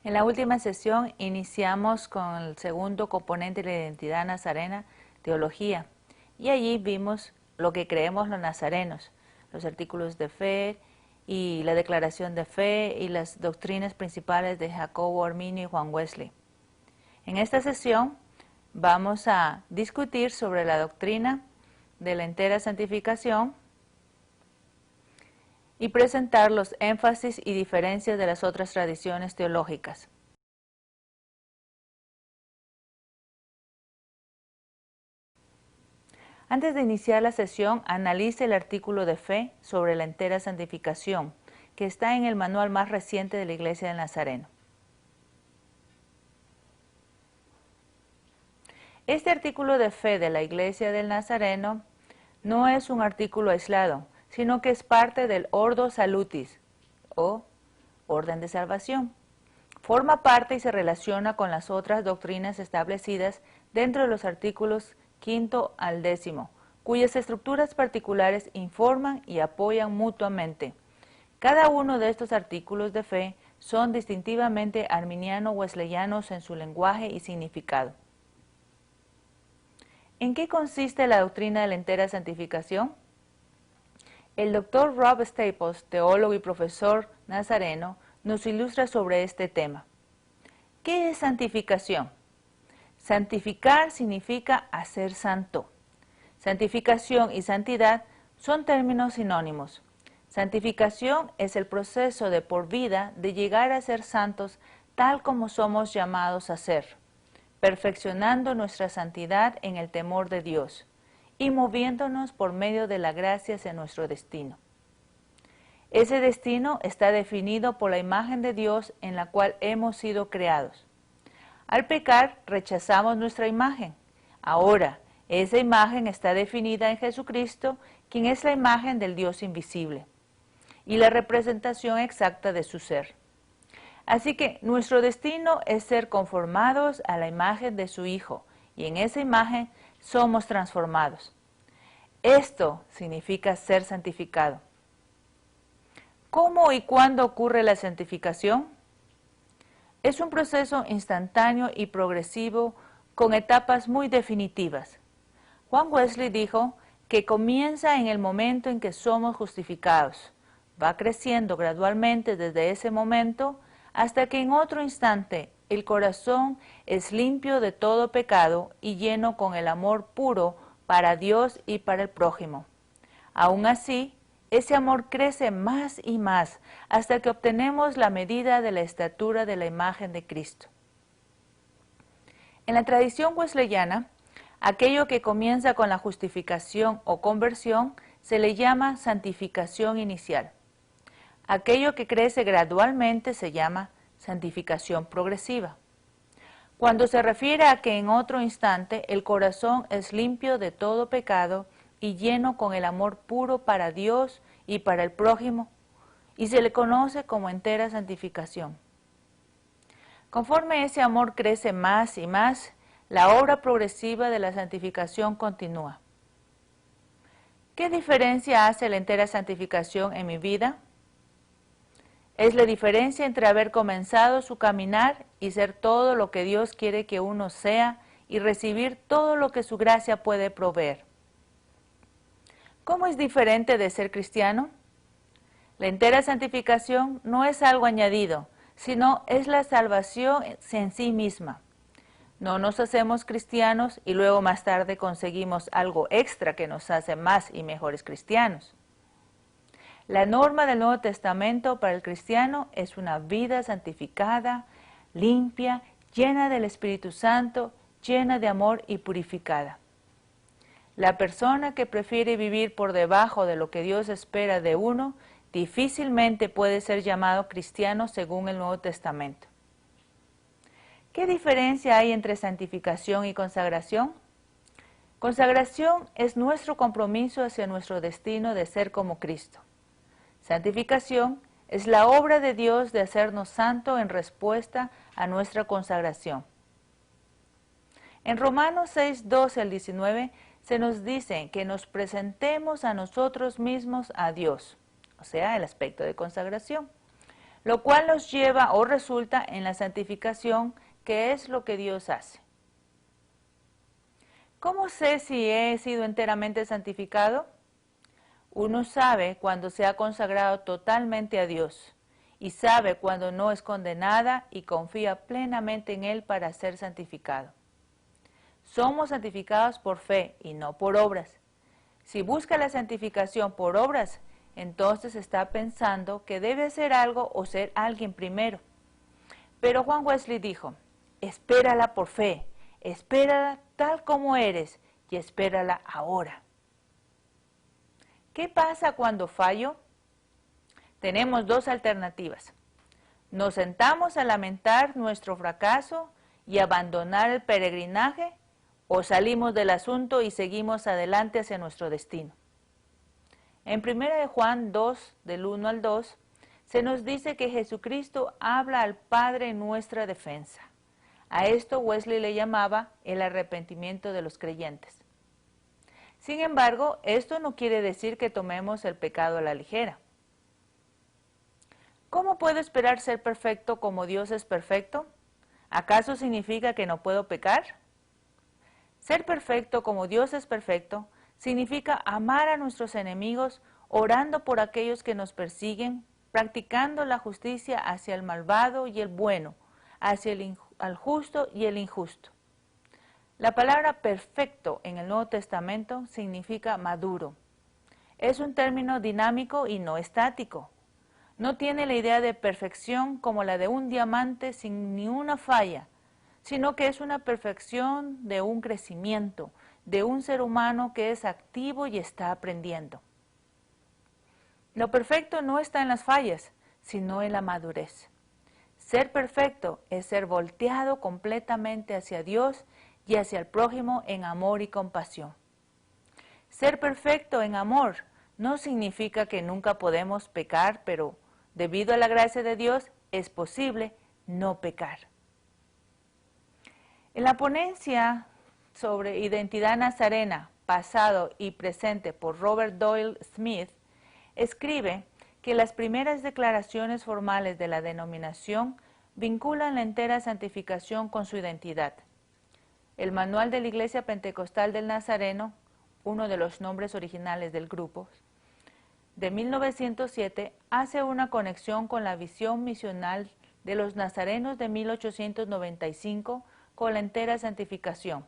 En la última sesión iniciamos con el segundo componente de la identidad nazarena, teología, y allí vimos lo que creemos los nazarenos, los artículos de fe y la declaración de fe y las doctrinas principales de Jacobo Arminio y Juan Wesley. En esta sesión vamos a discutir sobre la doctrina de la entera santificación y presentar los énfasis y diferencias de las otras tradiciones teológicas. Antes de iniciar la sesión, analice el artículo de fe sobre la entera santificación, que está en el manual más reciente de la Iglesia del Nazareno. Este artículo de fe de la Iglesia del Nazareno no es un artículo aislado, sino que es parte del Ordo Salutis, o orden de salvación. Forma parte y se relaciona con las otras doctrinas establecidas dentro de los artículos 5 al 10, cuyas estructuras particulares informan y apoyan mutuamente. Cada uno de estos artículos de fe son distintivamente arminiano-wesleyanos en su lenguaje y significado. ¿En qué consiste la doctrina de la entera santificación? El Dr. Rob Staples, teólogo y profesor nazareno, nos ilustra sobre este tema. ¿Qué es santificación? Santificar significa hacer santo. Santificación y santidad son términos sinónimos. Santificación es el proceso de por vida de llegar a ser santos tal como somos llamados a ser, perfeccionando nuestra santidad en el temor de Dios y moviéndonos por medio de la gracia hacia nuestro destino. Ese destino está definido por la imagen de Dios en la cual hemos sido creados. Al pecar, rechazamos nuestra imagen. Ahora, esa imagen está definida en Jesucristo, quien es la imagen del Dios invisible y la representación exacta de su ser. Así que nuestro destino es ser conformados a la imagen de su Hijo, y en esa imagen somos transformados. Esto significa ser santificado. ¿Cómo y cuándo ocurre la santificación? Es un proceso instantáneo y progresivo con etapas muy definitivas. Juan Wesley dijo que comienza en el momento en que somos justificados. Va creciendo gradualmente desde ese momento hasta que en otro instante el corazón es limpio de todo pecado y lleno con el amor puro para Dios y para el prójimo. Aún así, ese amor crece más y más hasta que obtenemos la medida de la estatura de la imagen de Cristo. En la tradición wesleyana, aquello que comienza con la justificación o conversión se le llama santificación inicial. Aquello que crece gradualmente se llama santificación progresiva. Cuando se refiere a que en otro instante el corazón es limpio de todo pecado y lleno con el amor puro para Dios y para el prójimo, y se le conoce como entera santificación. Conforme ese amor crece más y más, la obra progresiva de la santificación continúa. ¿Qué diferencia hace la entera santificación en mi vida? Es la diferencia entre haber comenzado su caminar y ser todo lo que Dios quiere que uno sea y recibir todo lo que su gracia puede proveer. ¿Cómo es diferente de ser cristiano? La entera santificación no es algo añadido, sino es la salvación en sí misma. No nos hacemos cristianos y luego más tarde conseguimos algo extra que nos hace más y mejores cristianos. La norma del Nuevo Testamento para el cristiano es una vida santificada, limpia, llena del Espíritu Santo, llena de amor y purificada. La persona que prefiere vivir por debajo de lo que Dios espera de uno, difícilmente puede ser llamado cristiano según el Nuevo Testamento. ¿Qué diferencia hay entre santificación y consagración? Consagración es nuestro compromiso hacia nuestro destino de ser como Cristo. Santificación es la obra de Dios de hacernos santos en respuesta a nuestra consagración. En Romanos 6, 12 al 19 se nos dice que nos presentemos a nosotros mismos a Dios, o sea, el aspecto de consagración, lo cual nos lleva o resulta en la santificación, que es lo que Dios hace. ¿Cómo sé si he sido enteramente santificado? Uno sabe cuando se ha consagrado totalmente a Dios y sabe cuando no esconde nada y confía plenamente en Él para ser santificado. Somos santificados por fe y no por obras. Si busca la santificación por obras, entonces está pensando que debe hacer algo o ser alguien primero. Pero Juan Wesley dijo, espérala por fe, espérala tal como eres y espérala ahora. ¿Qué pasa cuando fallo? Tenemos dos alternativas. Nos sentamos a lamentar nuestro fracaso y abandonar el peregrinaje, o salimos del asunto y seguimos adelante hacia nuestro destino. En 1 Juan 2, del 1 al 2, se nos dice que Jesucristo habla al Padre en nuestra defensa. A esto Wesley le llamaba el arrepentimiento de los creyentes. Sin embargo, esto no quiere decir que tomemos el pecado a la ligera. ¿Cómo puedo esperar ser perfecto como Dios es perfecto? ¿Acaso significa que no puedo pecar? Ser perfecto como Dios es perfecto significa amar a nuestros enemigos, orando por aquellos que nos persiguen, practicando la justicia hacia el malvado y el bueno, hacia el justo y el injusto. La palabra perfecto en el Nuevo Testamento significa maduro. Es un término dinámico y no estático. No tiene la idea de perfección como la de un diamante sin ni una falla, sino que es una perfección de un crecimiento, de un ser humano que es activo y está aprendiendo. Lo perfecto no está en las fallas, sino en la madurez. Ser perfecto es ser volteado completamente hacia Dios y hacia el prójimo en amor y compasión. Ser perfecto en amor no significa que nunca podemos pecar, pero debido a la gracia de Dios es posible no pecar. En la ponencia sobre identidad nazarena, pasado y presente por Robert Doyle Smith, escribe que las primeras declaraciones formales de la denominación vinculan la entera santificación con su identidad. El manual de la Iglesia Pentecostal del Nazareno, uno de los nombres originales del grupo, de 1907, hace una conexión con la visión misional de los nazarenos de 1895 con la entera santificación.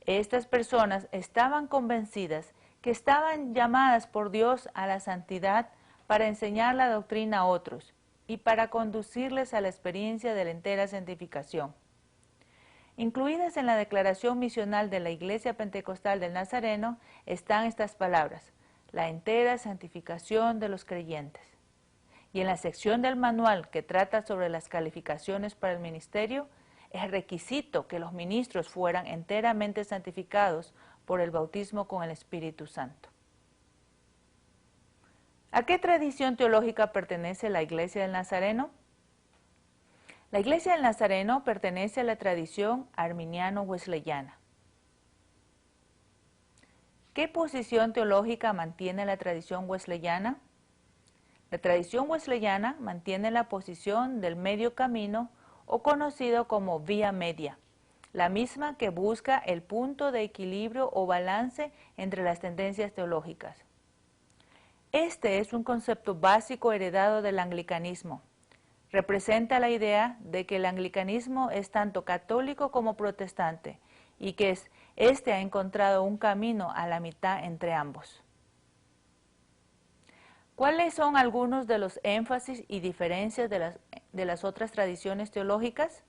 Estas personas estaban convencidas que estaban llamadas por Dios a la santidad para enseñar la doctrina a otros y para conducirles a la experiencia de la entera santificación. Incluidas en la declaración misional de la Iglesia Pentecostal del Nazareno están estas palabras: la entera santificación de los creyentes. Y en la sección del manual que trata sobre las calificaciones para el ministerio, es requisito que los ministros fueran enteramente santificados por el bautismo con el Espíritu Santo. ¿A qué tradición teológica pertenece la Iglesia del Nazareno? La Iglesia del Nazareno pertenece a la tradición arminiano-wesleyana. ¿Qué posición teológica mantiene la tradición wesleyana? La tradición wesleyana mantiene la posición del medio camino, o conocido como vía media, la misma que busca el punto de equilibrio o balance entre las tendencias teológicas. Este es un concepto básico heredado del anglicanismo. Representa la idea de que el anglicanismo es tanto católico como protestante y que éste ha encontrado un camino a la mitad entre ambos. ¿Cuáles son algunos de los énfasis y diferencias de las otras tradiciones teológicas?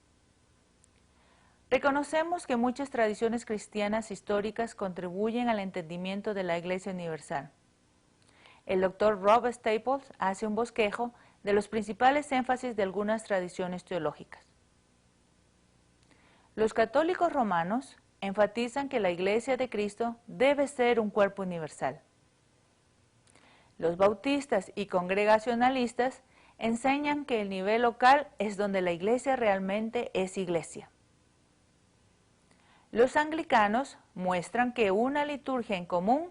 Reconocemos que muchas tradiciones cristianas históricas contribuyen al entendimiento de la Iglesia Universal. El Dr. Rob Staples hace un bosquejo de los principales énfasis de algunas tradiciones teológicas. Los católicos romanos enfatizan que la Iglesia de Cristo debe ser un cuerpo universal. Los bautistas y congregacionalistas enseñan que el nivel local es donde la iglesia realmente es iglesia. Los anglicanos muestran que una liturgia en común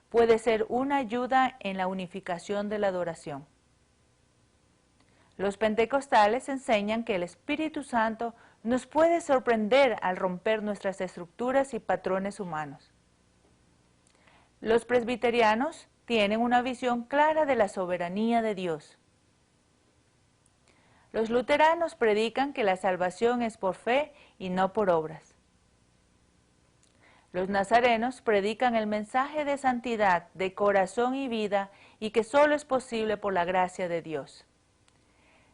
puede ser una ayuda en la unificación de la adoración. Los pentecostales enseñan que el Espíritu Santo nos puede sorprender al romper nuestras estructuras y patrones humanos. Los presbiterianos tienen una visión clara de la soberanía de Dios. Los luteranos predican que la salvación es por fe y no por obras. Los nazarenos predican el mensaje de santidad, de corazón y vida, y que solo es posible por la gracia de Dios.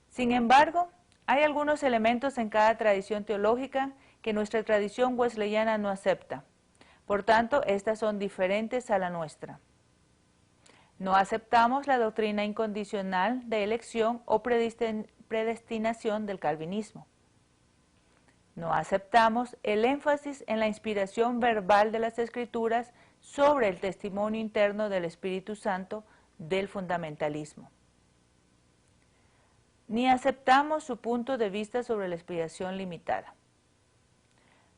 Sin embargo, hay algunos elementos en cada tradición teológica que nuestra tradición wesleyana no acepta. Por tanto, estas son diferentes a la nuestra. No aceptamos la doctrina incondicional de elección o predestinación del calvinismo. No aceptamos el énfasis en la inspiración verbal de las Escrituras sobre el testimonio interno del Espíritu Santo del fundamentalismo. Ni aceptamos su punto de vista sobre la expiación limitada.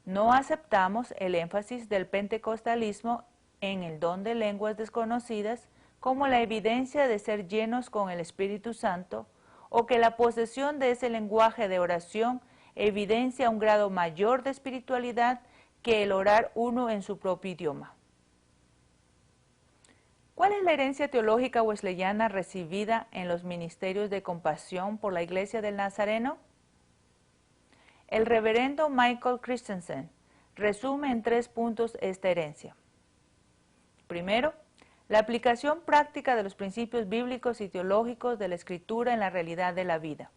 No aceptamos el énfasis del pentecostalismo en el don de lenguas desconocidas como la evidencia de ser llenos con el Espíritu Santo, o que la posesión de ese lenguaje de oración evidencia un grado mayor de espiritualidad que el orar uno en su propio idioma. ¿Cuál es la herencia teológica wesleyana recibida en los ministerios de compasión por la Iglesia del Nazareno? El reverendo Michael Christensen resume en 3 puntos esta herencia. Primero, la aplicación práctica de los principios bíblicos y teológicos de la Escritura en la realidad de la vida.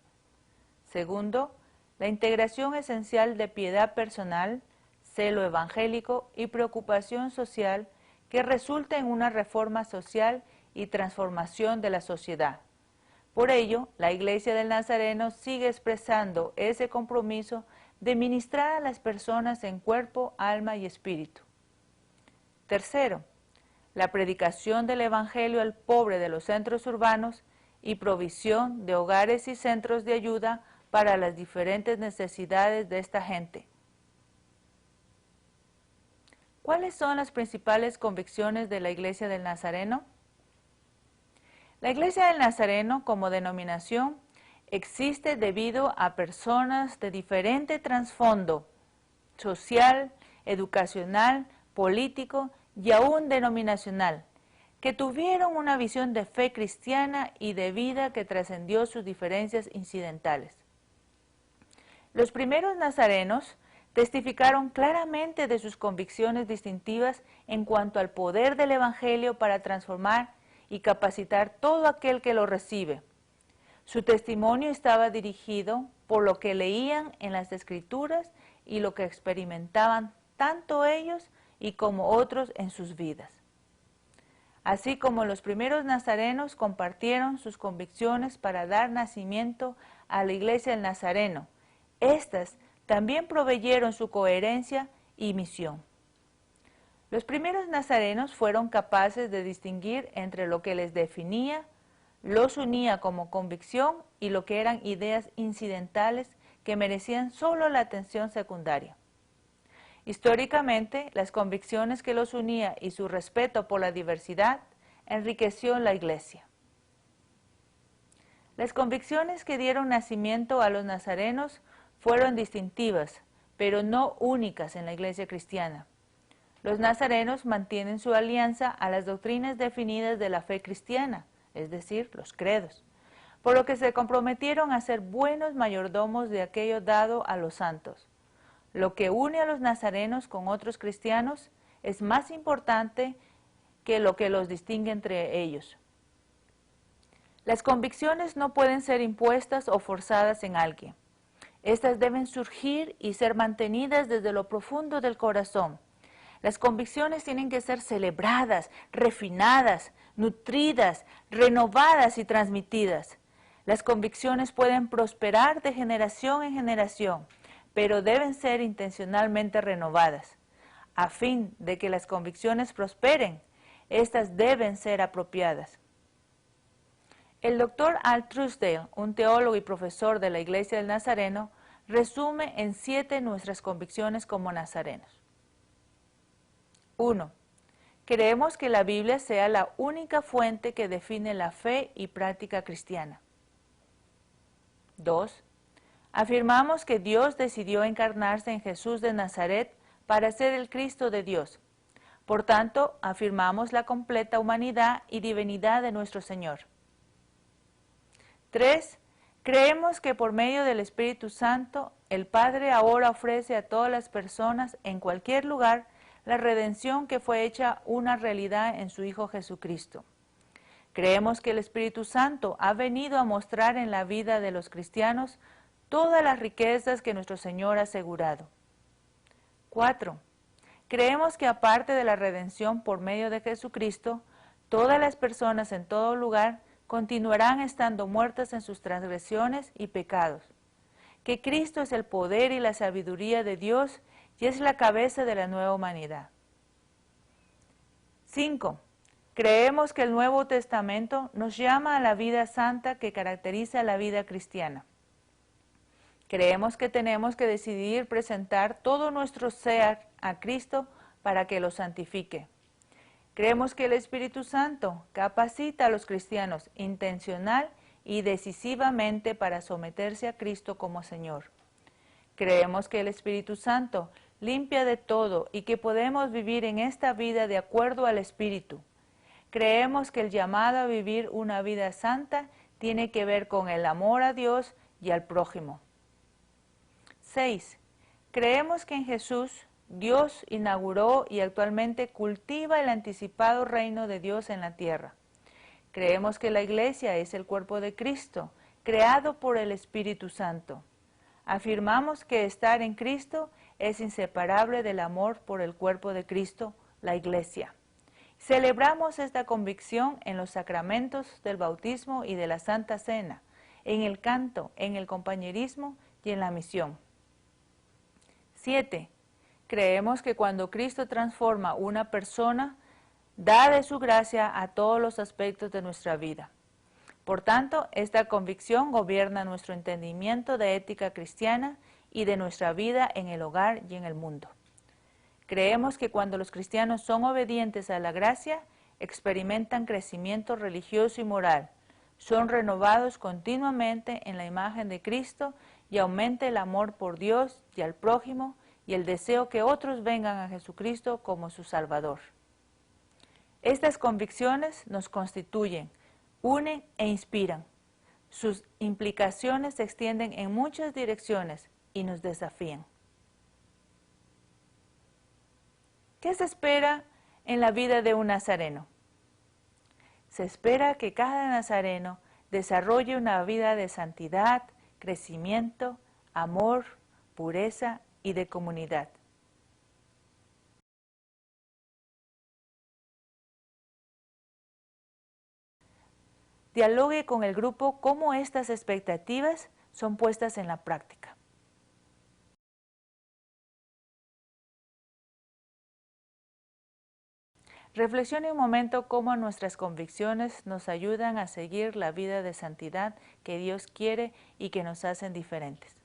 Segundo, la integración esencial de piedad personal, celo evangélico y preocupación social que resulta en una reforma social y transformación de la sociedad. Por ello, la Iglesia del Nazareno sigue expresando ese compromiso de ministrar a las personas en cuerpo, alma y espíritu. Tercero, la predicación del Evangelio al pobre de los centros urbanos y provisión de hogares y centros de ayuda para las diferentes necesidades de esta gente. ¿Cuáles son las principales convicciones de la Iglesia del Nazareno? La Iglesia del Nazareno, como denominación, existe debido a personas de diferente trasfondo social, educacional, político y aún denominacional, que tuvieron una visión de fe cristiana y de vida que trascendió sus diferencias incidentales. Los primeros nazarenos testificaron claramente de sus convicciones distintivas en cuanto al poder del Evangelio para transformar y capacitar todo aquel que lo recibe. Su testimonio estaba dirigido por lo que leían en las Escrituras y lo que experimentaban tanto ellos y como otros en sus vidas. Así como los primeros nazarenos compartieron sus convicciones para dar nacimiento a la Iglesia del Nazareno, estas también proveyeron su coherencia y misión. Los primeros nazarenos fueron capaces de distinguir entre lo que les definía, los unía como convicción y lo que eran ideas incidentales que merecían solo la atención secundaria. Históricamente, las convicciones que los unía y su respeto por la diversidad enriqueció la Iglesia. Las convicciones que dieron nacimiento a los nazarenos fueron distintivas, pero no únicas en la Iglesia cristiana. Los nazarenos mantienen su alianza a las doctrinas definidas de la fe cristiana, es decir, los credos, por lo que se comprometieron a ser buenos mayordomos de aquello dado a los santos. Lo que une a los nazarenos con otros cristianos es más importante que lo que los distingue entre ellos. Las convicciones no pueden ser impuestas o forzadas en alguien. Estas deben surgir y ser mantenidas desde lo profundo del corazón. Las convicciones tienen que ser celebradas, refinadas, nutridas, renovadas y transmitidas. Las convicciones pueden prosperar de generación en generación, pero deben ser intencionalmente renovadas. A fin de que las convicciones prosperen, estas deben ser apropiadas. El Dr. Al Truesdale, un teólogo y profesor de la Iglesia del Nazareno, resume en 7 nuestras convicciones como nazarenos. 1. Creemos que la Biblia sea la única fuente que define la fe y práctica cristiana. 2. Afirmamos que Dios decidió encarnarse en Jesús de Nazaret para ser el Cristo de Dios. Por tanto, afirmamos la completa humanidad y divinidad de nuestro Señor. 3. Creemos que por medio del Espíritu Santo, el Padre ahora ofrece a todas las personas en cualquier lugar la redención que fue hecha una realidad en su Hijo Jesucristo. Creemos que el Espíritu Santo ha venido a mostrar en la vida de los cristianos todas las riquezas que nuestro Señor ha asegurado. 4. Creemos que aparte de la redención por medio de Jesucristo, todas las personas en todo lugar continuarán estando muertas en sus transgresiones y pecados, que Cristo es el poder y la sabiduría de Dios y es la cabeza de la nueva humanidad. 5. Creemos que el Nuevo Testamento nos llama a la vida santa que caracteriza la vida cristiana. Creemos que tenemos que decidir presentar todo nuestro ser a Cristo para que lo santifique. Creemos que el Espíritu Santo capacita a los cristianos intencional y decisivamente para someterse a Cristo como Señor. Creemos que el Espíritu Santo limpia de todo y que podemos vivir en esta vida de acuerdo al Espíritu. Creemos que el llamado a vivir una vida santa tiene que ver con el amor a Dios y al prójimo. 6. Creemos que en Jesús Dios inauguró y actualmente cultiva el anticipado reino de Dios en la tierra. Creemos que la Iglesia es el cuerpo de Cristo, creado por el Espíritu Santo. Afirmamos que estar en Cristo es inseparable del amor por el cuerpo de Cristo, la Iglesia. Celebramos esta convicción en los sacramentos del bautismo y de la Santa Cena, en el canto, en el compañerismo y en la misión. 7. Creemos que cuando Cristo transforma una persona, da de su gracia a todos los aspectos de nuestra vida. Por tanto, esta convicción gobierna nuestro entendimiento de ética cristiana y de nuestra vida en el hogar y en el mundo. Creemos que cuando los cristianos son obedientes a la gracia, experimentan crecimiento religioso y moral, son renovados continuamente en la imagen de Cristo y aumenta el amor por Dios y al prójimo y el deseo que otros vengan a Jesucristo como su Salvador. Estas convicciones nos constituyen, unen e inspiran. Sus implicaciones se extienden en muchas direcciones y nos desafían. ¿Qué se espera en la vida de un nazareno? Se espera que cada nazareno desarrolle una vida de santidad, crecimiento, amor, pureza y de comunidad. Dialogue con el grupo cómo estas expectativas son puestas en la práctica. Reflexione un momento cómo nuestras convicciones nos ayudan a seguir la vida de santidad que Dios quiere y que nos hacen diferentes.